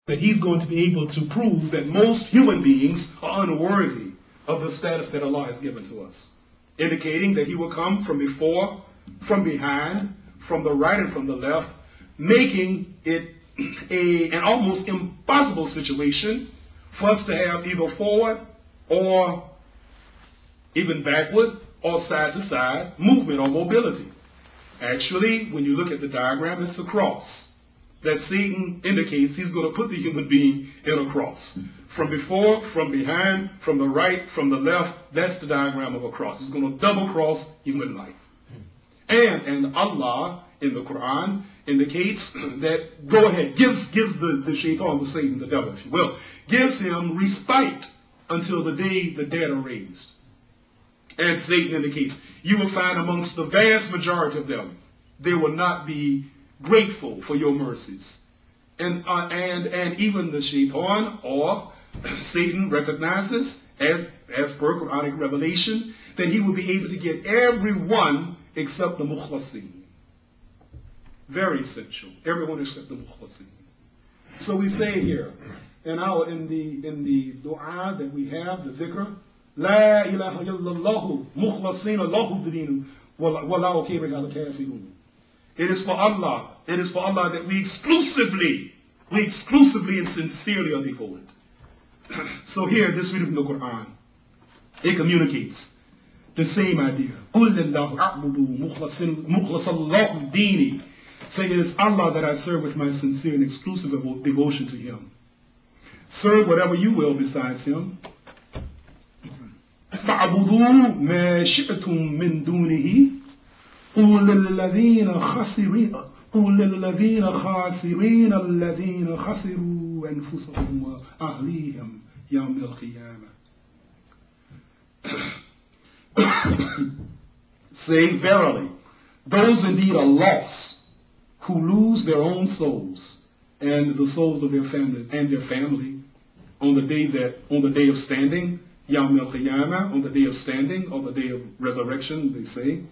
that he's going to be able to prove that most human beings are unworthy of the status that Allah has given to us, indicating that he will come from before, from behind, from the right and from the left, making it an almost impossible situation for us to have either forward or even backward or side to side movement or mobility. Actually, when you look at the diagram, it's a cross that Satan indicates he's going to put the human being in a cross. From before, from behind, from the right, from the left, that's the diagram of a cross. He's going to double cross human life. And Allah in the Quran indicates that, go ahead, gives the shaitan, the Satan, the devil, if you will, gives him respite until the day the dead are raised. And Satan indicates, you will find amongst the vast majority of them, they will not be grateful for your mercies. And even the shaitan or Satan recognizes, as per Quranic revelation, that he will be able to get everyone except the mukhlasin. Very essential. Everyone except the mukhlasin. So we say here, in the dua that we have, the dhikr, La ilaha illallah mukhlasin Allahu dinu wallahu kariha al-kafirun. It is for Allah. It is for Allah that we exclusively and sincerely are devoted. So here, this reading from the Quran, it communicates the same idea. قُلْ لِلَّهُ أَعْبُدُ مُخْلَصَ اللَّهُ دِينِي. Say, it is Allah that I serve with my sincere and exclusive devotion to Him. Serve whatever you will besides Him. فَعْبُدُوا مَا شِئْتُم مِّن دُونِهِ قُلْ لِلَّذِينَ خَاسِرِينَ الَّذِينَ خَسِرُوا أَنفُسَهُمْ وَأَهْلِيهِمْ يَوْمَ الْقِيَامَةِ. Say, verily, those indeed are lost who lose their own souls and the souls of their family on the day of standing, Yawm al-Qiyamah, on the day of standing, or the day of resurrection, they say.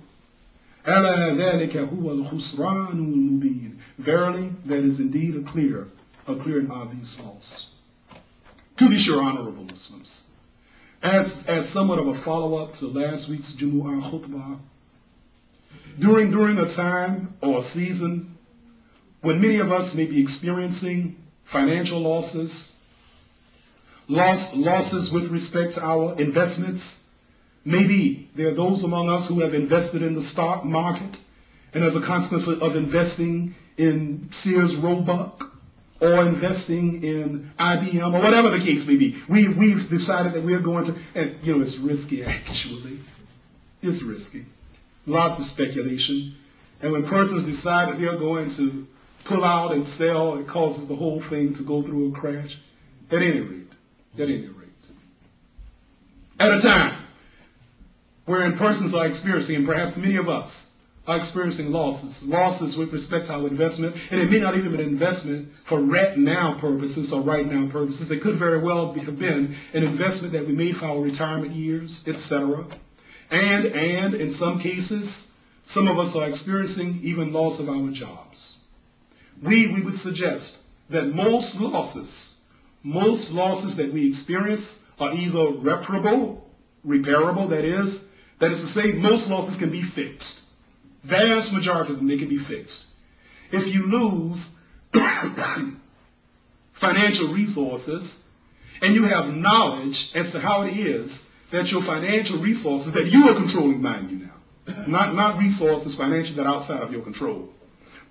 أَلَا ذَلِكَ هُوَ الْخُسْرَانُ الْمُبِينُ. Verily, that is indeed a clear and obvious loss. To be sure, honorable Muslims, as somewhat of a follow-up to last week's Jumu'ah Khutbah, during a time or a season when many of us may be experiencing financial losses with respect to our investments. Maybe there are those among us who have invested in the stock market, and as a consequence of investing in Sears Roebuck or investing in IBM or whatever the case may be, we've decided that we're going to, and it's risky actually. It's risky. Lots of speculation. And when persons decide that they're going to pull out and sell, it causes the whole thing to go through a crash. At any rate, at a time wherein persons are experiencing, and perhaps many of us are experiencing losses with respect to our investment, and it may not even be an investment for right now purposes. It could very well have been an investment that we made for our retirement years, etc. And in some cases, some of us are experiencing even loss of our jobs. We would suggest that most losses that we experience are either reparable, that is to say, most losses can be fixed. Vast majority of them, they can be fixed. If you lose financial resources and you have knowledge as to how it is that your financial resources that you are controlling, mind you now, not resources financially that are outside of your control.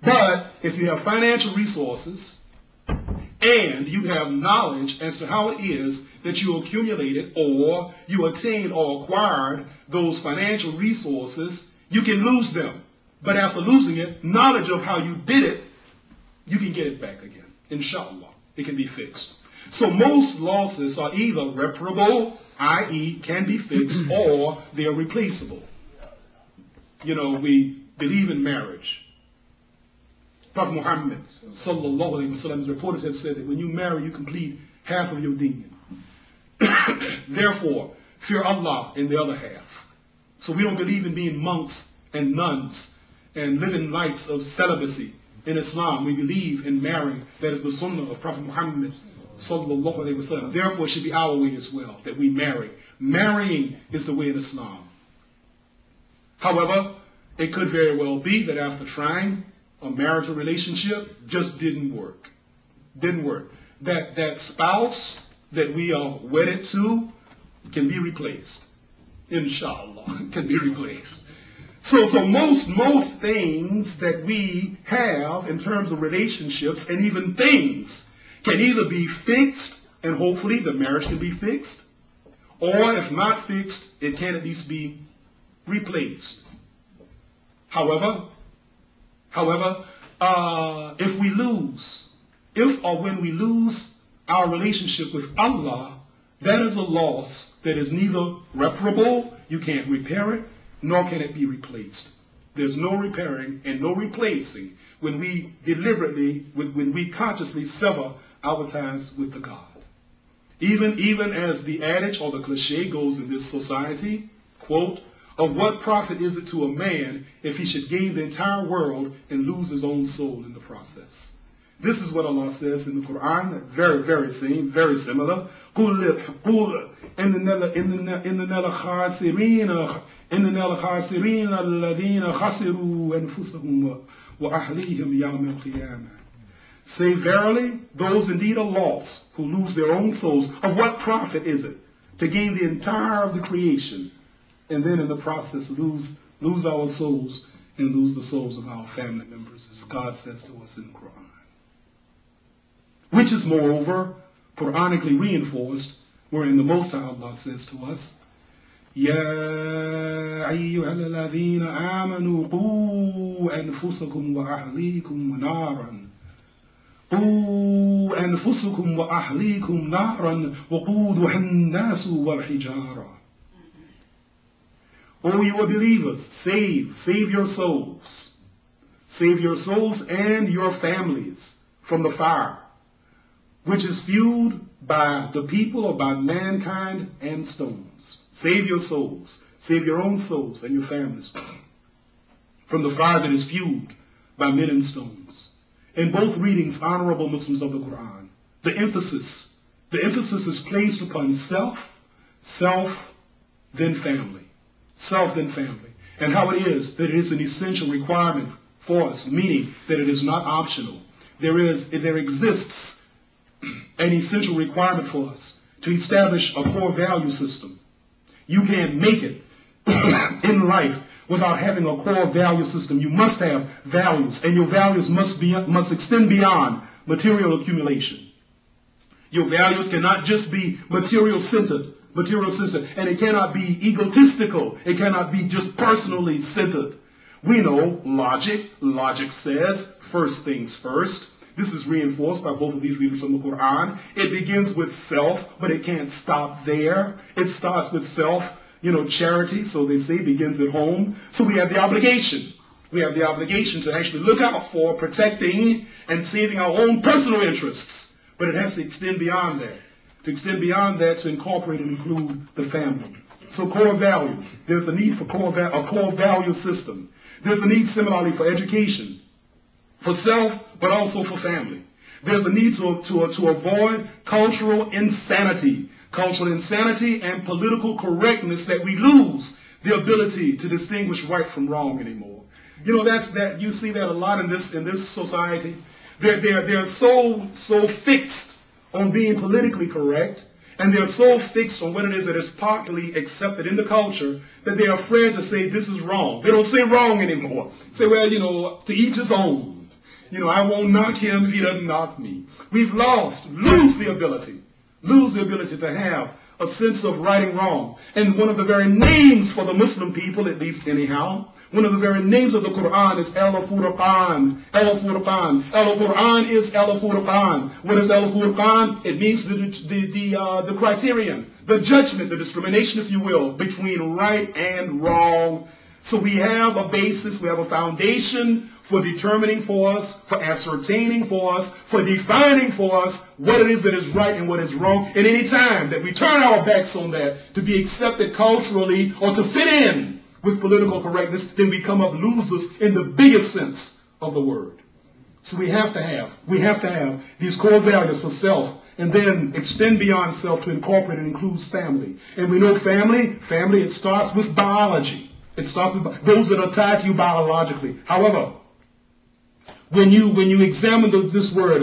But if you have financial resources and you have knowledge as to how it is that you accumulated or you attained or acquired those financial resources, you can lose them. But after losing it, knowledge of how you did it, you can get it back again. Inshallah, it can be fixed. So most losses are either reparable, i.e. can be fixed, or they are replaceable. We believe in marriage. Prophet Muhammad sallallahu alaihi wasallam is reported to have said that when you marry, you complete half of your deen. Therefore, fear Allah in the other half. So we don't believe in being monks and nuns and living lives of celibacy in Islam. We believe in marrying. That is the sunnah of Prophet Muhammad sallallahu alaihi wasallam. Therefore, it should be our way as well, that we marry. Marrying is the way in Islam. However, it could very well be that after trying, a marital relationship just didn't work. Didn't work. That spouse that we are wedded to can be replaced. Inshallah, can be replaced. So most things that we have in terms of relationships and even things can either be fixed, and hopefully the marriage can be fixed, or if not fixed, it can at least be replaced. However, if when we lose our relationship with Allah, that is a loss that is neither reparable, you can't repair it, nor can it be replaced. There's no repairing and no replacing when we when we consciously sever our ties with the God. Even as the adage or the cliche goes in this society, quote, of what profit is it to a man if he should gain the entire world and lose his own soul in the process? This is what Allah says in the Quran, very same, very similar. Say verily, those indeed are lost who lose their own souls. Of what profit is it to gain the entire of the creation and then in the process lose our souls and lose the souls of our family members, as God says to us in the Quran? Which is moreover Quranically reinforced, wherein the Most High Allah says to us, Ya ayyuhal ladhina amanu qu anfusakum wa ahlikum naran. قُوا أَنفُسُكُمْ وَأَهْلِيكُمْ نَارًا وَقُودُهَا النَّاسُ وَالْحِجَارَةُ. O you are believers, save your souls. Save your souls and your families from the fire, which is fueled by the people or by mankind and stones. Save your souls. Save your own souls and your families from the fire that is fueled by men and stones. In both readings, honorable Muslims of the Quran, the emphasis is placed upon self, then family. Self, then family. And how it is that it is an essential requirement for us, meaning that it is not optional. There exists an essential requirement for us to establish a core value system. You can't make it in life without having a core value system. You must have values, and your values must extend beyond material accumulation. Your values cannot just be material-centered, and it cannot be egotistical. It cannot be just personally centered. We know logic. Logic says first things first. This is reinforced by both of these readings from the Quran. It begins with self, but it can't stop there. It starts with self. Charity, so they say, begins at home. So we have the obligation. We have the obligation to actually look out for protecting and saving our own personal interests. But it has to extend beyond that. To extend beyond that, to incorporate and include the family. So core values. There's a need for a core value system. There's a need similarly for education. For self, but also for family. There's a need to avoid cultural insanity. Cultural insanity and political correctness, that we lose the ability to distinguish right from wrong anymore. You see that a lot in this society. They're so fixed on being politically correct, and they're so fixed on what it is that is popularly accepted in the culture, that they're afraid to say this is wrong. They don't say wrong anymore. Say, well, to each his own. I won't knock him if he doesn't knock me. We've lose the ability to have a sense of right and wrong. And one of the very names for the Muslim people, at least anyhow, one of the very names of the Quran is Al-Furqan. Al-Furqan. Al-Quran is Al-Furqan. What is Al-Furqan? It means the criterion, the judgment, the discrimination, if you will, between right and wrong. So we have a basis, we have a foundation for determining for us, for ascertaining for us, for defining for us what it is that is right and what is wrong. At any time that we turn our backs on that to be accepted culturally or to fit in with political correctness, then we come up losers in the biggest sense of the word. So we have to have these core values for self, and then extend beyond self to incorporate and includes family. And we know family, it starts with biology. It starts with those that are tied to you biologically. However, when you examine this word,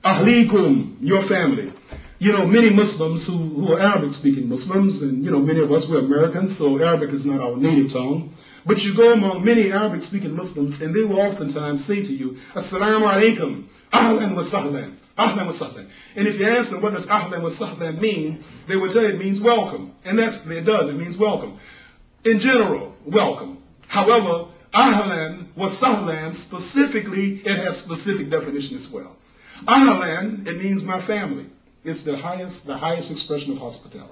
ahlikum, your family, many Muslims who are Arabic-speaking Muslims, and many of us, we're Americans, so Arabic is not our native tongue. But you go among many Arabic-speaking Muslims, and they will oftentimes say to you, Assalamu alaikum, ahlan wa sahlan, ahlan wa sahlan. And if you ask them, what does ahlan wa sahlan mean, they will tell you it means welcome. And it does, it means welcome. In general, welcome. However, ahlan wa sahlan, specifically, it has specific definition as well. Ahlan, it means my family. It's the highest expression of hospitality.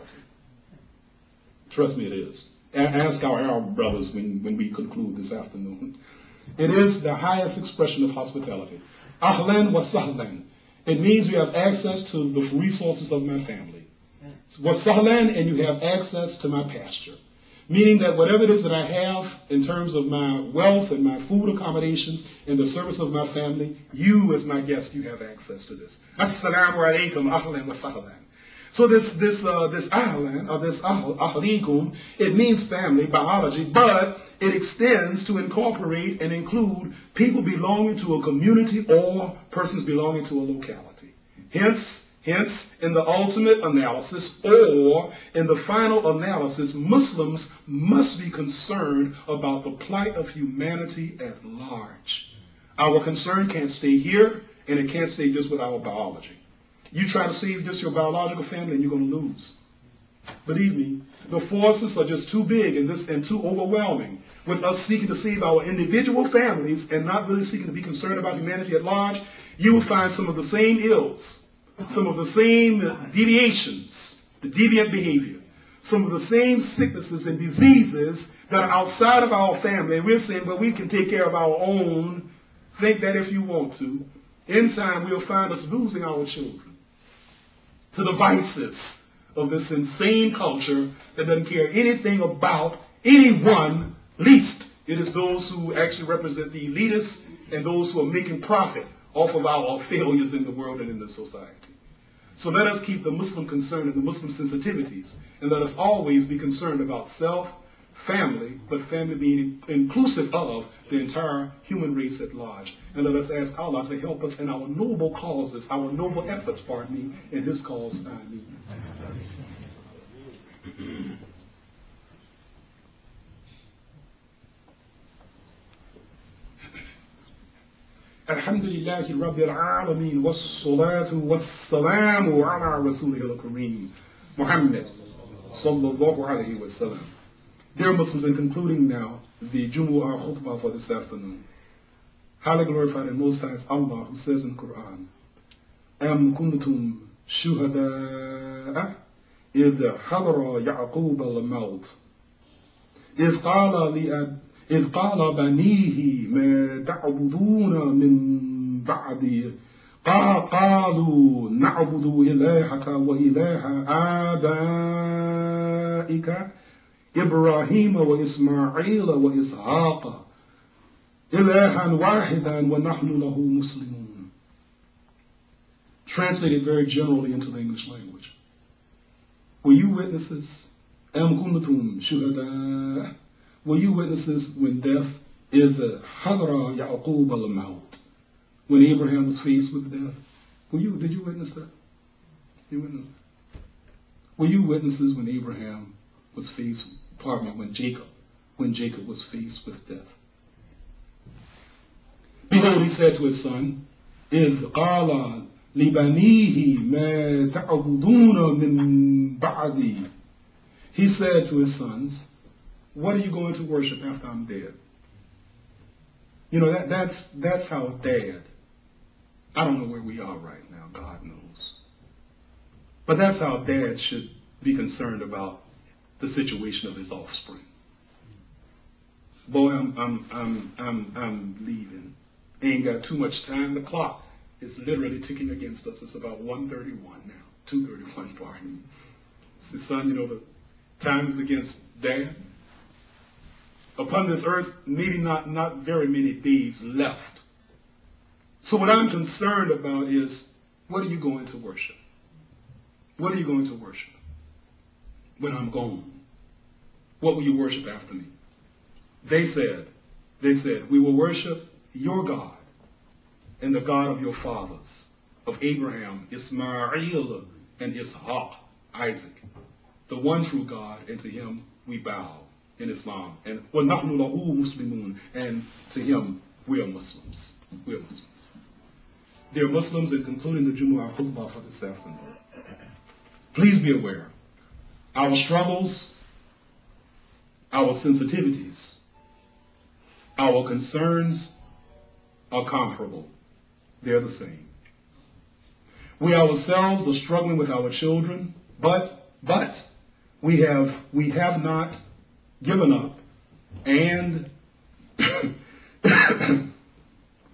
Trust me, it is. Ask our Arab brothers when we conclude this afternoon. It is the highest expression of hospitality. Ahlan wa sahlan. It means you have access to the resources of my family. Wa sahlan, and you have access to my pasture. Meaning that whatever it is that I have in terms of my wealth and my food accommodations and the service of my family, you as my guest, you have access to this. Assalamu alaikum, ahlan wa sahlan. So this ahlan, or this ahlikum, it means family, biology, but it extends to incorporate and include people belonging to a community or persons belonging to a locality. Hence, in the ultimate analysis or in the final analysis, Muslims must be concerned about the plight of humanity at large. Our concern can't stay here, and it can't stay just with our biology. You try to save just your biological family, and you're going to lose. Believe me, the forces are just too big and too overwhelming. With us seeking to save our individual families and not really seeking to be concerned about humanity at large, you will find some of the same ills, some of the same deviations, the deviant behavior, some of the same sicknesses and diseases that are outside of our family. And we're saying, well, we can take care of our own. Think that if you want to. In time, we'll find us losing our children to the vices of this insane culture that doesn't care anything about anyone, least it is those who actually represent the elitists and those who are making profit off of our failures in the world and in the society. So let us keep the Muslim concern and the Muslim sensitivities, and let us always be concerned about self, family, but family being inclusive of the entire human race at large. And let us ask Allah to help us in our noble causes, our noble efforts, in His cause. Ameen. Alhamdulillahi Rabbil Alameen, wassalatu wassalamu ala rasulihil kareem, Muhammad sallallahu alayhi wa sallam. Dear Muslims, in concluding now the Jumu'ah Khutbah for this afternoon, highly glorified and most high is Allah, who says in the Quran, Am kuntum shuhada'a idh hadara Ya'qub al-maut إذ قال بنيه ما تعبدون من بعدي قالوا نعبد إلهك وإله آبائك إبراهيم وإسماعيل وإسحاق إلها واحدا ونحن له مسلمون. Translated very generally into the English language. Were you witnesses? أم كنتم شهداء? Were you witnesses when death is hadra Ya'qub al-maut? When Abraham was faced with death? Did you witness that? You witnessed that? Were you witnesses when Abraham was faced, when Jacob was faced with death? Behold, he said to his son, إِذْ قَالَ لِبَنِيهِ مَا تَعْبُدُونَ مِن بَعْدِي. He said to his sons, what are you going to worship after I'm dead? You know, that's how dad, I don't know where we are right now, God knows. But that's how dad should be concerned about the situation of his offspring. Boy, I'm leaving. Ain't got too much time. The clock is literally ticking against us. It's about 1:31 now. 2:31, pardon me. So, son, you know, the time is against dad. Upon this earth, maybe not very many days left. So what I'm concerned about is, what are you going to worship? What are you going to worship when I'm gone? What will you worship after me? They said, we will worship your God and the God of your fathers, of Abraham, Ismail, and Ishaq, Isaac, the one true God, and to him we bow in Islam. And وَنَحْنُ لَهُ مُسْلِمُونَ, and to him we are Muslims. We are Muslims. Dear Muslims, in concluding the Jumu'ah Khutbah for this afternoon, please be aware, our struggles, our sensitivities, our concerns are comparable. They're the same. We ourselves are struggling with our children, but we have not given up, and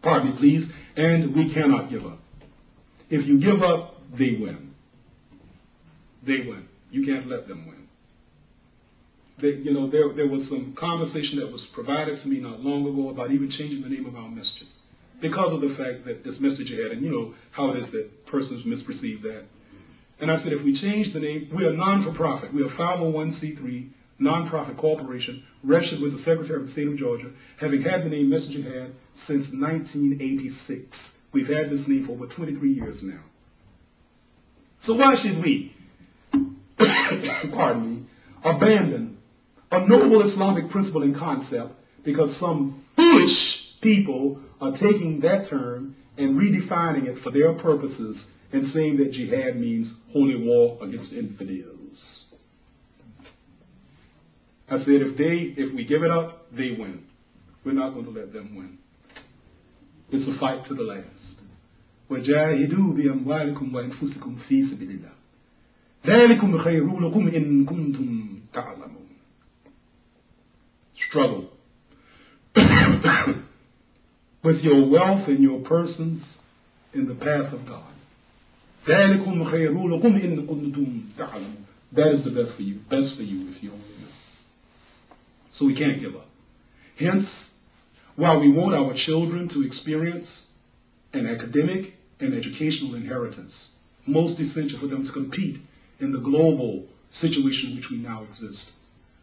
pardon me, please, and we cannot give up. If you give up, they win. They win. You can't let them win. There was some conversation that was provided to me not long ago about even changing the name of our masjid because of the fact that this Masjid Jihad, and you know how it is that persons misperceive that. And I said, if we change the name, we are non-for-profit. We are 501c3 non-profit corporation registered with the Secretary of the State of Georgia, having had the name Masjid Jihad since 1986. We've had this name for over 23 years now. So why should we, pardon me, abandon a noble Islamic principle and concept because some foolish people are taking that term and redefining it for their purposes and saying that jihad means holy war against infidels? I said, if we give it up, they win. We're not going to let them win. It's a fight to the last. وَجَاهِدُوا بِأَمْوَالِكُمْ وَأَنفُسِكُمْ فِي سَبِيلِ اللَّهِ ذَلِكُمْ خَيْرٌ لَكُمْ إِن كُنتُمْ تَعْلَمُونَ. Struggle with your wealth and your persons in the path of God. ذَلِكُمْ خَيْرٌ لَكُمْ إِن كُنتُمْ تَعْلَمُونَ. That is the best for you if you only know. So we can't give up. Hence, while we want our children to experience an academic and educational inheritance, most essential for them to compete in the global situation in which we now exist.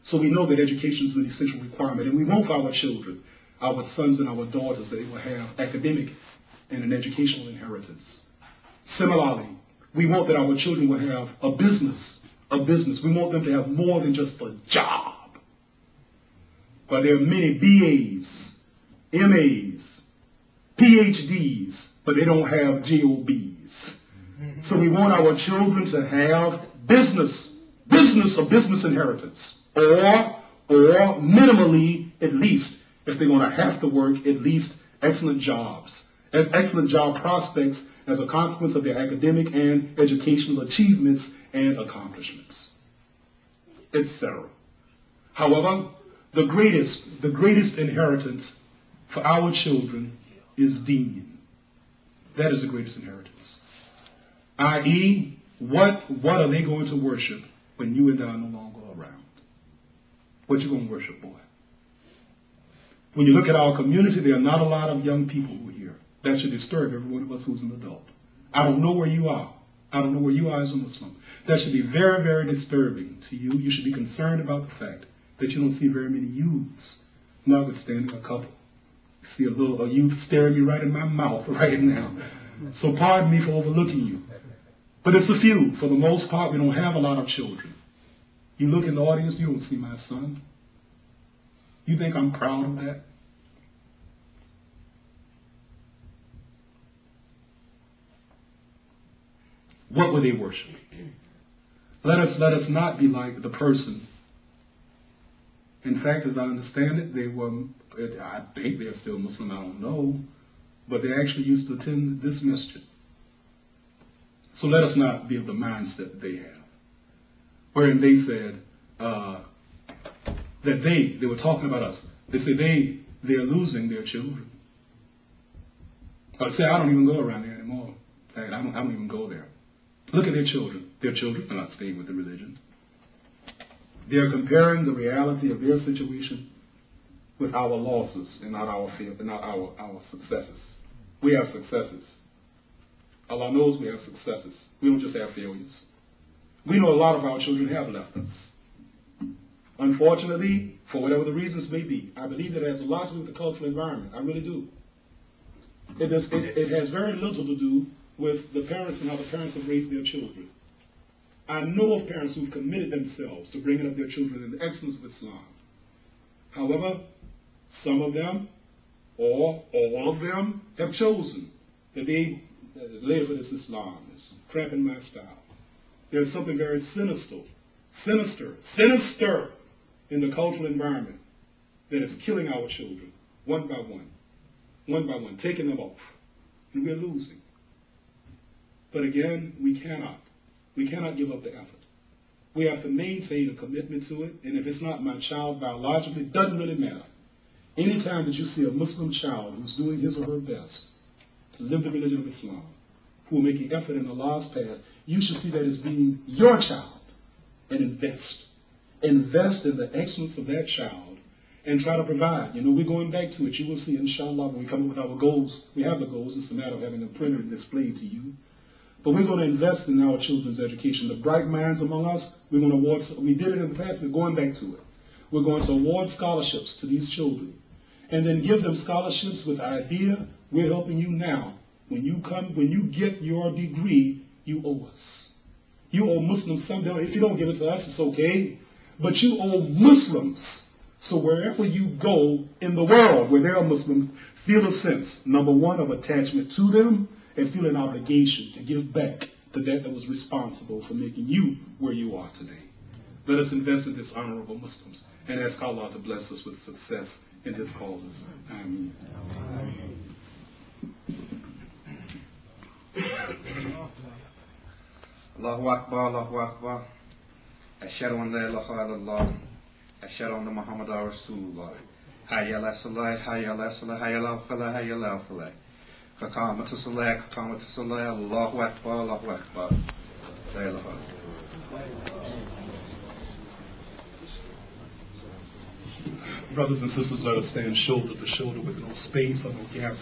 So we know that education is an essential requirement, and we want for our children, our sons and our daughters, that they will have academic and an educational inheritance. Similarly, we want that our children will have a business. We want them to have more than just a job. But there are many BAs, MAs, PhDs, but they don't have JOBs. So we want our children to have business inheritance, or minimally, at least, if they're going to have to work, at least excellent jobs, and excellent job prospects as a consequence of their academic and educational achievements and accomplishments, etc. However, the greatest inheritance for our children is deen. That is the greatest inheritance. I.e., what are they going to worship when you and I are no longer around? What you going to worship, boy? When you look at our community, there are not a lot of young people who are here. That should disturb every one of us who's an adult. I don't know where you are. I don't know where you are as a Muslim. That should be very, very disturbing to you. You should be concerned about the fact that you don't see very many youths, notwithstanding a couple. You see a youth staring me right in my mouth right now. So pardon me for overlooking you. But it's a few. For the most part, we don't have a lot of children. You look in the audience, you don't see my son. You think I'm proud of that? What were they worshiping? Let us not be like the person. In fact, as I understand it, I think they're still Muslim, I don't know, but they actually used to attend this masjid. So let us not be of the mindset that they have, wherein they said that they were talking about us. They said they're losing their children. I say, I don't even go around there anymore. In fact, I don't even go there. Look at their children. Their children are not staying with the religion. They're comparing the reality of their situation with our losses and not our successes. We have successes. Allah knows we have successes. We don't just have failures. We know a lot of our children have left us. Unfortunately, for whatever the reasons may be, I believe that it has a lot to do with the cultural environment. I really do. It has very little to do with the parents and how the parents have raised their children. I know of parents who've committed themselves to bringing up their children in the excellence of Islam. However, some of them, or all of them, have chosen that they live for this Islam, this cramping my style. There's something very sinister in the cultural environment that is killing our children, one by one, taking them off. And we're losing. But again, we cannot give up the effort. We have to maintain a commitment to it, and if it's not my child biologically, it doesn't really matter. Anytime that you see a Muslim child who's doing his or her best to live the religion of Islam, who are making effort in Allah's path, you should see that as being your child and invest. Invest in the excellence of that child and try to provide. You know, we're going back to it. You will see, inshallah, when we come up with our goals. We have the goals. It's a matter of having them printed and displayed to you. But we're going to invest in our children's education. The bright minds among us, we're going to award, we did it in the past, we're going back to it. We're going to award scholarships to these children and then give them scholarships with the idea, we're helping you now. When you get your degree, you owe us. You owe Muslims something. If you don't give it to us, it's okay. But you owe Muslims. So wherever you go in the world where there are Muslims, feel a sense, number one, of attachment to them, and feel an obligation to give back to that was responsible for making you where you are today. Let us invest in this honorable Muslims and ask Allah to bless us with success in His causes. Ameen. Allahu Akbar, Allahu Akbar. Ashhadu an la ilaha illallah. Ashhadu anna Muhammadan Rasulullah. Hayya ala salah, hayya ala salah, hayya ala falah, hayya ala falah. Qaqamatu salah, qaqamatu salah. Allahu Akbar, Allahu Akbar. La ilaha illallah. Brothers and sisters, let us stand shoulder to shoulder with no space or no gap.